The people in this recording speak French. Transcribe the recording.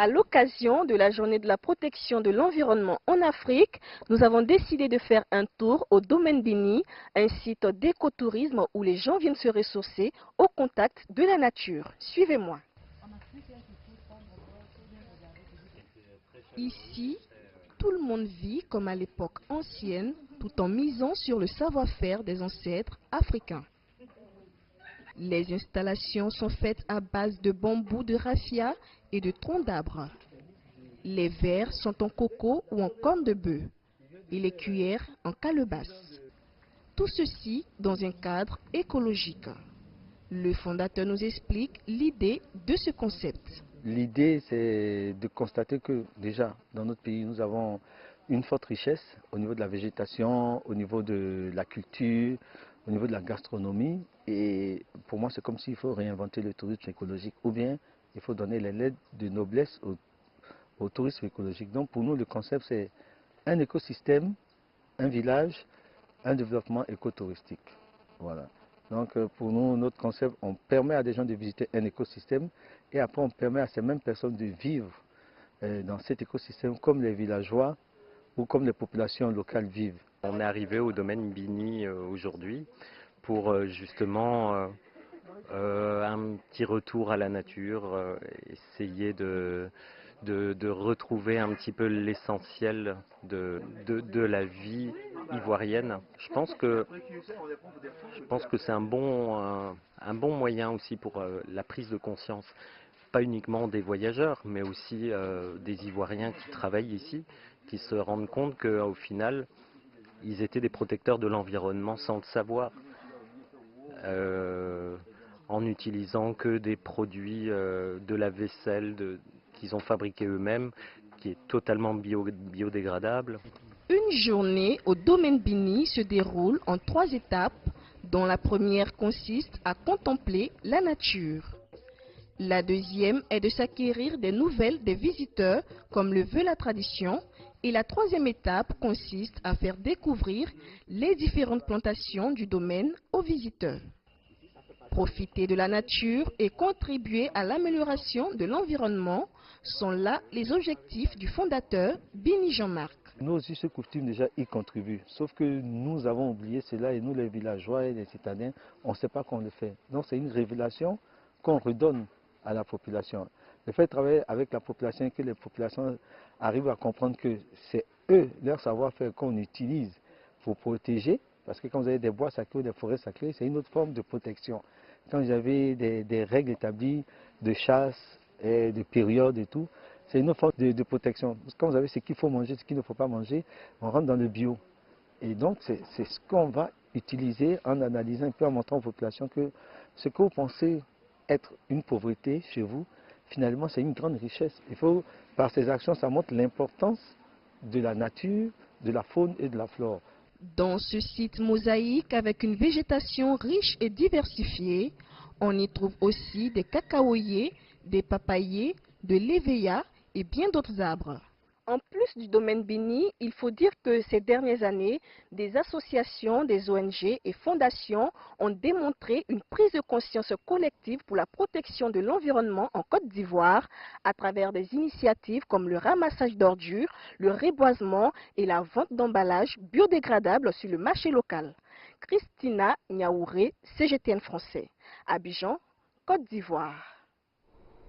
À l'occasion de la journée de la protection de l'environnement en Afrique, nous avons décidé de faire un tour au domaine Bini, un site d'écotourisme où les gens viennent se ressourcer au contact de la nature. Suivez-moi. Ici, tout le monde vit comme à l'époque ancienne, tout en misant sur le savoir-faire des ancêtres africains. Les installations sont faites à base de bambous de raffia et de troncs d'arbres. Les verres sont en coco ou en corne de bœuf et les cuillères en calebasse. Tout ceci dans un cadre écologique. Le fondateur nous explique l'idée de ce concept. L'idée, c'est de constater que déjà, dans notre pays, nous avons une forte richesse au niveau de la végétation, au niveau de la culture, au niveau de la gastronomie. Et pour moi, c'est comme s'il faut réinventer le tourisme écologique ou bien il faut donner les lettres de noblesse au tourisme écologique. Donc pour nous, le concept, c'est un écosystème, un village, un développement écotouristique. Voilà. Donc pour nous, notre concept, on permet à des gens de visiter un écosystème et après on permet à ces mêmes personnes de vivre dans cet écosystème comme les villageois ou comme les populations locales vivent. On est arrivé au domaine Bini aujourd'hui pour justement un petit retour à la nature, essayer de retrouver un petit peu l'essentiel de la vie ivoirienne. Je pense que c'est un bon moyen aussi pour la prise de conscience, pas uniquement des voyageurs, mais aussi des Ivoiriens qui travaillent ici, qui se rendent compte qu'au final, ils étaient des protecteurs de l'environnement sans le savoir. En n'utilisant que des produits de la vaisselle qu'ils ont fabriqués eux-mêmes, qui est totalement biodégradable. Une journée au domaine Bini se déroule en 3 étapes, dont la première consiste à contempler la nature. La deuxième est de s'acquérir des nouvelles des visiteurs, comme le veut la tradition, et la troisième étape consiste à faire découvrir les différentes plantations du domaine aux visiteurs. Profiter de la nature et contribuer à l'amélioration de l'environnement sont là les objectifs du fondateur Bini Jean-Marc. Nous aussi, ce coutume déjà y contribue. Sauf que nous avons oublié cela et nous, les villageois et les citadins, on ne sait pas qu'on le fait. Donc c'est une révélation qu'on redonne à la population. Le fait de travailler avec la population et que les populations arrivent à comprendre que c'est eux, leur savoir-faire qu'on utilise pour protéger. Parce que quand vous avez des bois sacrés ou des forêts sacrées, c'est une autre forme de protection. Quand vous avez des règles établies de chasse et de période et tout, c'est une autre forme de protection. Parce que quand vous avez ce qu'il faut manger, ce qu'il ne faut pas manger, on rentre dans le bio. Et donc c'est ce qu'on va utiliser en analysant et puis en montrant aux populations que ce que vous pensez être une pauvreté chez vous, finalement c'est une grande richesse. Il faut, par ces actions, ça montre l'importance de la nature, de la faune et de la flore. Dans ce site mosaïque avec une végétation riche et diversifiée, on y trouve aussi des cacaoyers, des papayers, de l'éveilla et bien d'autres arbres. En plus du domaine Bini, il faut dire que ces dernières années, des associations, des ONG et fondations ont démontré une prise de conscience collective pour la protection de l'environnement en Côte d'Ivoire à travers des initiatives comme le ramassage d'ordures, le reboisement et la vente d'emballages biodégradables sur le marché local. Christina Niaouré, CGTN français, Abidjan, Côte d'Ivoire.